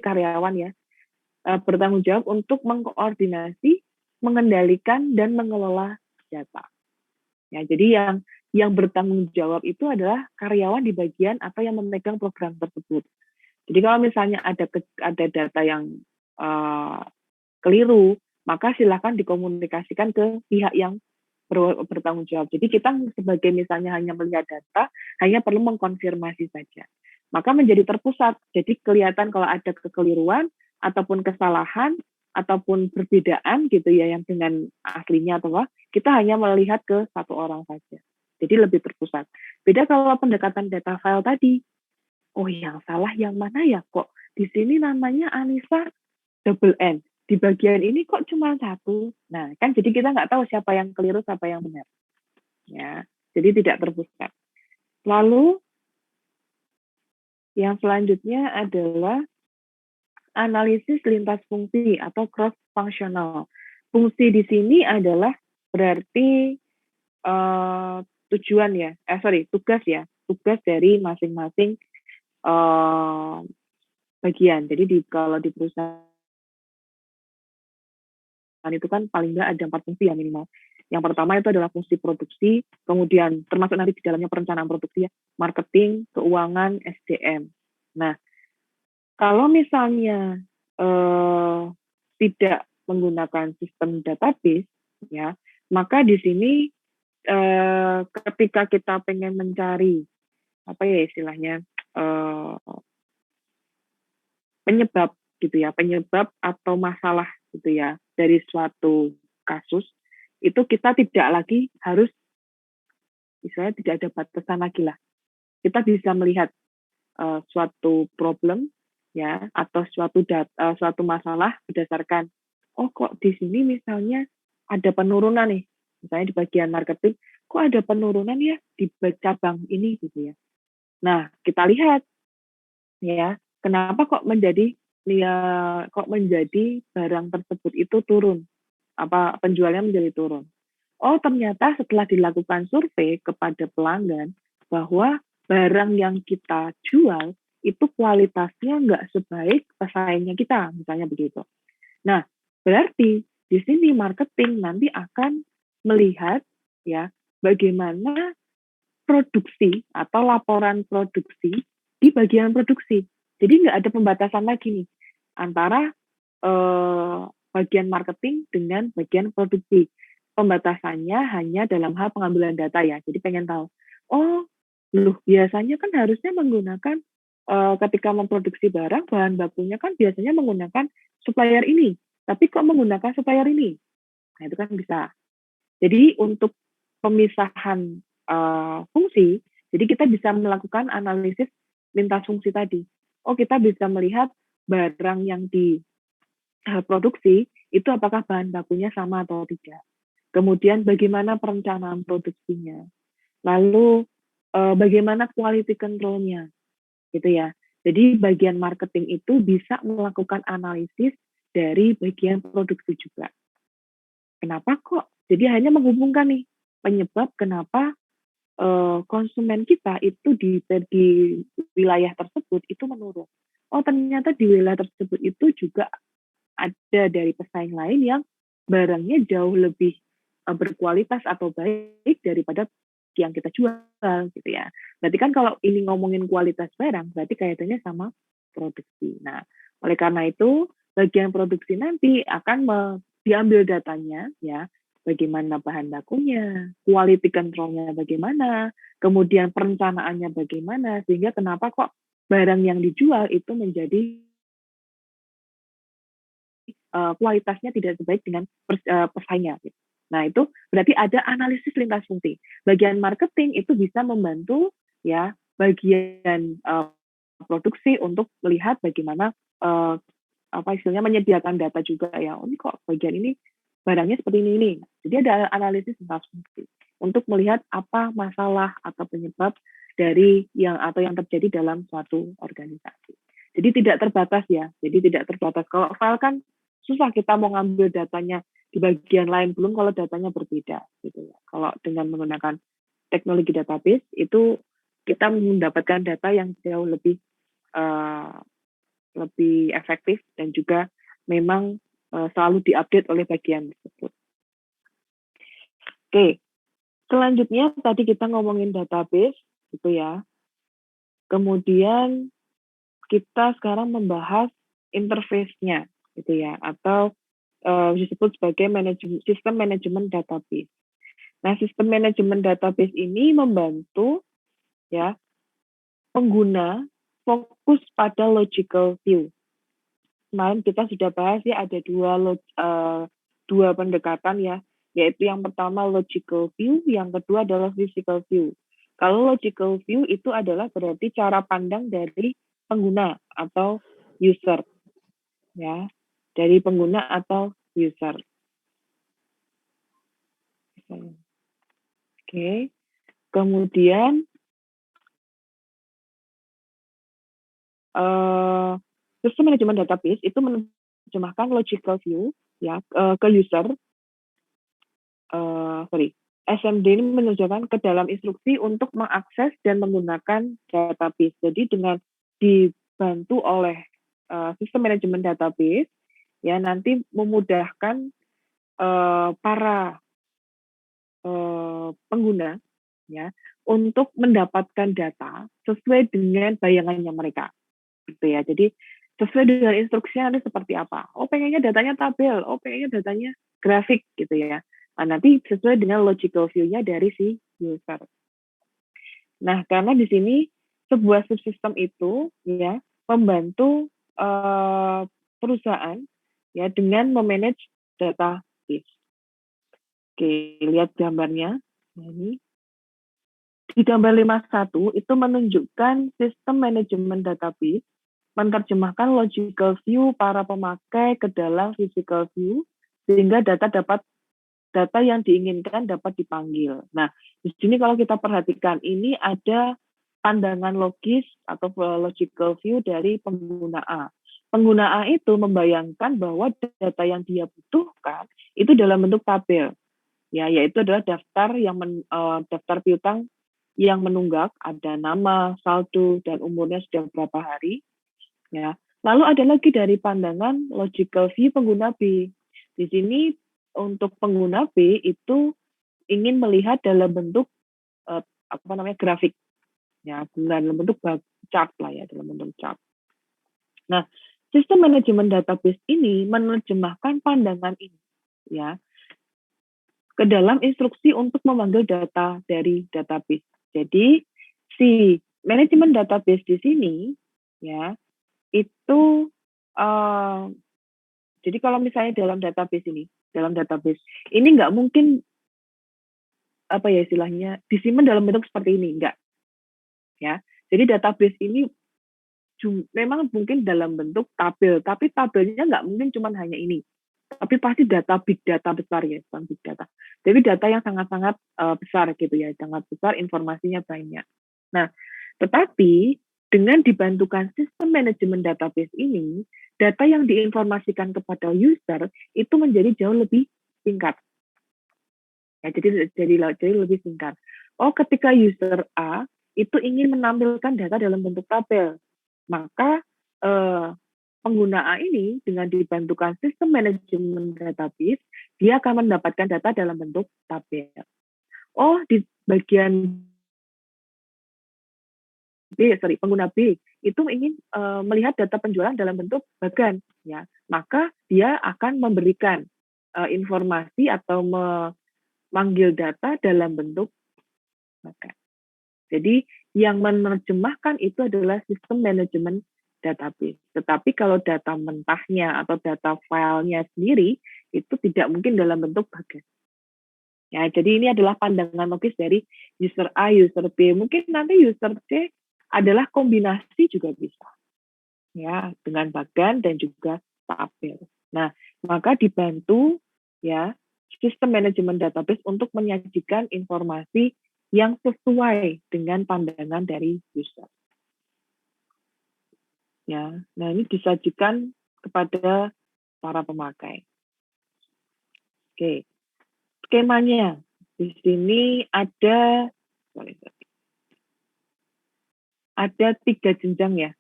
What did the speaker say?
karyawan ya, bertanggung jawab untuk mengkoordinasi, mengendalikan, dan mengelola data. Ya, jadi yang bertanggung jawab itu adalah karyawan di bagian atau yang memegang program tersebut. Jadi kalau misalnya ada data yang keliru, maka silakan dikomunikasikan ke pihak yang bertanggung jawab. Jadi kita sebagai misalnya hanya melihat data, hanya perlu mengkonfirmasi saja. Maka menjadi terpusat. Jadi kelihatan kalau ada kekeliruan ataupun kesalahan ataupun perbedaan gitu ya yang dengan aslinya atau apa, kita hanya melihat ke satu orang saja. Jadi lebih terpusat. Beda kalau pendekatan data file tadi. Oh, yang salah yang mana ya? Kok di sini namanya Anissa double N. Di bagian ini kok cuma satu. Nah, kan jadi kita nggak tahu siapa yang keliru, siapa yang benar. Ya, jadi tidak terpusat. Lalu yang selanjutnya adalah analisis lintas fungsi atau cross functional. Fungsi di sini adalah berarti tujuan ya, tugas ya, tugas dari masing-masing bagian. Jadi kalau di perusahaan itu kan paling nggak ada 4 fungsi ya minimal. Yang pertama itu adalah fungsi produksi, kemudian termasuk nanti di dalamnya perencanaan produksi ya, marketing, keuangan, SDM. Nah, kalau misalnya tidak menggunakan sistem database, ya, maka di sini ketika kita pengen mencari apa ya istilahnya penyebab gitu ya, penyebab atau masalah gitu ya dari suatu kasus, itu kita tidak lagi harus misalnya tidak ada batasan lagi lah. Kita bisa melihat suatu problem ya atau suatu masalah berdasarkan kok di sini misalnya ada penurunan nih, misalnya di bagian marketing kok ada penurunan ya di cabang ini gitu ya. Nah, kita lihat ya, kenapa kok menjadi barang tersebut itu turun, apa penjualnya menjadi turun. Oh, ternyata setelah dilakukan survei kepada pelanggan bahwa barang yang kita jual itu kualitasnya nggak sebaik pesaingnya kita, misalnya begitu. Nah, berarti di sini marketing nanti akan melihat ya bagaimana produksi atau laporan produksi di bagian produksi. Jadi nggak ada pembatasan lagi nih antara bagian marketing dengan bagian produksi. Pembatasannya hanya dalam hal pengambilan data ya. Jadi pengen tahu, oh, loh biasanya kan harusnya menggunakan ketika memproduksi barang, bahan bakunya kan biasanya menggunakan supplier ini. Tapi kok menggunakan supplier ini? Nah, itu kan bisa. Jadi untuk pemisahan fungsi, jadi kita bisa melakukan analisis lintas fungsi tadi. Oh, kita bisa melihat barang yang diproduksi itu apakah bahan bakunya sama atau tidak. Kemudian bagaimana perencanaan produksinya. Lalu bagaimana quality control-nya, gitu ya. Jadi bagian marketing itu bisa melakukan analisis dari bagian produksi juga. Kenapa kok? Jadi hanya menghubungkan nih penyebab kenapa konsumen kita itu di wilayah tersebut itu menurun. Oh, ternyata di wilayah tersebut itu juga ada dari pesaing lain yang barangnya jauh lebih berkualitas atau baik daripada yang kita jual gitu ya. Berarti kan kalau ini ngomongin kualitas barang, berarti kaitannya sama produksi. Nah, oleh karena itu bagian produksi nanti akan diambil datanya ya, bagaimana bahan bakunya, quality control-nya bagaimana, kemudian perencanaannya bagaimana, sehingga kenapa kok barang yang dijual itu menjadi kualitasnya tidak sebaik dengan pesaingnya. Gitu. Nah, itu berarti ada analisis lintas fungsi. Bagian marketing itu bisa membantu ya bagian produksi untuk melihat bagaimana apa istilahnya menyediakan data juga ya. Oh, ini kok bagian ini barangnya seperti ini. Jadi ada analisis lintas fungsi untuk melihat apa masalah atau penyebab dari yang terjadi dalam suatu organisasi. Jadi tidak terbatas ya. Jadi tidak terbatas. Kalau file kan susah kita mau ngambil datanya di bagian lain, belum kalau datanya berbeda gitu ya. Kalau dengan menggunakan teknologi database itu kita mendapatkan data yang jauh lebih lebih efektif dan juga memang selalu diupdate oleh bagian tersebut. Oke, selanjutnya tadi kita ngomongin database, gitu ya. Kemudian kita sekarang membahas interface-nya, gitu ya, atau disebut sebagai sistem manajemen database. Nah, sistem manajemen database ini membantu ya pengguna fokus pada logical view. Kemarin kita sudah bahas ya ada dua pendekatan ya, yaitu yang pertama logical view, yang kedua adalah physical view. Kalau logical view itu adalah berarti cara pandang dari pengguna atau user, ya, dari pengguna atau user. Oke, kemudian sistem manajemen database itu menerjemahkan logical view ya ke user. SMD ini menerjemahkan ke dalam instruksi untuk mengakses dan menggunakan database. Jadi dengan dibantu oleh sistem manajemen database, ya nanti memudahkan para pengguna ya untuk mendapatkan data sesuai dengan bayangannya mereka, gitu ya. Jadi sesuai dengan instruksinya nanti seperti apa. Oh pengennya datanya tabel, oh pengennya datanya grafik, gitu ya. Nah, nanti sesuai dengan logical view-nya dari si user. Nah, karena di sini sebuah subsistem itu ya membantu perusahaan ya dengan memanage database. Oke, lihat gambarnya. Nah, ini di gambar 51 itu menunjukkan sistem manajemen database menerjemahkan logical view para pemakai ke dalam physical view sehingga data yang diinginkan dapat dipanggil. Nah, di sini kalau kita perhatikan ini ada pandangan logis atau logical view dari pengguna A. Pengguna A itu membayangkan bahwa data yang dia butuhkan itu dalam bentuk tabel, ya, yaitu adalah daftar piutang yang menunggak, ada nama, saldo, dan umurnya sudah berapa hari. Ya. Lalu ada lagi dari pandangan logical view pengguna B. Di sini untuk pengguna B itu ingin melihat dalam bentuk grafik, ya, dalam bentuk chart lah ya, dalam bentuk chart. Nah, sistem manajemen database ini menerjemahkan pandangan ini, ya, ke dalam instruksi untuk memanggil data dari database. Jadi si manajemen database di sini, ya, itu jadi kalau misalnya dalam database ini nggak mungkin apa ya istilahnya disimpan dalam bentuk seperti ini, enggak, ya. Jadi database ini memang mungkin dalam bentuk tabel, tapi tabelnya nggak mungkin cuma hanya ini, tapi pasti big data besar ya, bukan big data. Jadi data yang sangat-sangat besar gitu ya, sangat besar, informasinya banyak. Nah, tetapi dengan dibantukan sistem manajemen database ini, data yang diinformasikan kepada user itu menjadi jauh lebih singkat. Ya, jadi lebih singkat. Oh, ketika user A itu ingin menampilkan data dalam bentuk tabel, maka pengguna A ini dengan dibantukan sistem manajemen database, dia akan mendapatkan data dalam bentuk tabel. Oh, di bagian pengguna B itu ingin melihat data penjualan dalam bentuk bagan, ya, maka dia akan memberikan informasi atau memanggil data dalam bentuk bagan. Jadi yang menerjemahkan itu adalah sistem manajemen database. Tetapi kalau data mentahnya atau data filenya sendiri itu tidak mungkin dalam bentuk bagan. Ya, jadi ini adalah pandangan logis dari user A, user B. Mungkin nanti user C adalah kombinasi juga bisa, ya, dengan bagan dan juga tabel. Nah, maka dibantu ya sistem manajemen database untuk menyajikan informasi yang sesuai dengan pandangan dari user. Ya, nah ini disajikan kepada para pemakai. Oke, skemanya di sini ada 3 jenjang ya.